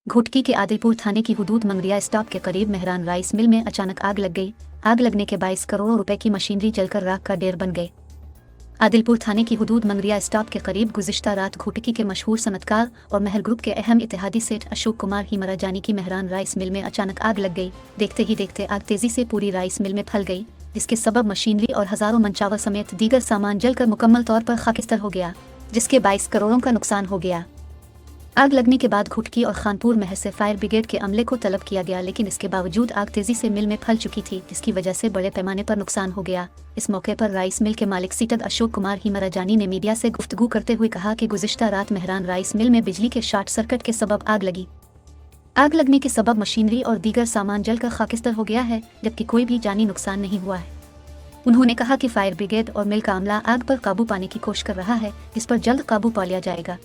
घोटकी के आदिलपुर थाने की हुदूद मंगरिया स्टॉप के करीब मेहरान राइस मिल में अचानक आग लग गई। आग लगने के 22 करोड़ रुपए की मशीनरी जलकर राख का ढेर बन गई। आदिलपुर थाने की हुदूद मंगरिया स्टॉप के करीब गुज़िश्ता रात घोटकी के मशहूर सनतकार और महल ग्रुप के अहम इत्तेहादी सेठ अशोक कुमार हिमरा जानी की मेहरान राइस मिल में अचानक आग लग गई। देखते ही देखते आग तेजी से पूरी राइस मिल में फैल गई, जिसके सबब मशीनरी और हजारों मन चावल समेत दीगर सामान जलकर मुकम्मल तौर पर खाकिस्तर हो गया, जिसके 22 करोड़ों का नुकसान हो गया। आग लगने के बाद घुटकी और खानपुर महल से फायर ब्रिगेड के अमले को तलब किया गया, लेकिन इसके बावजूद आग तेजी से मिल में फैल चुकी थी, जिसकी वजह से बड़े पैमाने पर नुकसान हो गया। इस मौके पर राइस मिल के मालिक सीटद अशोक कुमार हिमरा जानी ने मीडिया से गुफ्तगू करते हुए कहा कि गुज़िश्ता रात मेहरान राइस मिल में बिजली के शॉर्ट सर्किट के सबब आग लगी। आग लगने के सबब मशीनरी और दीगर सामान जलकर खाकिस्तर हो गया है, जबकि कोई भी जानी नुकसान नहीं हुआ है। उन्होंने कहा कि फायर ब्रिगेड और मिल का अमला आग पर काबू पाने की कोशिश कर रहा है, जिस पर जल्द काबू पा लिया जाएगा।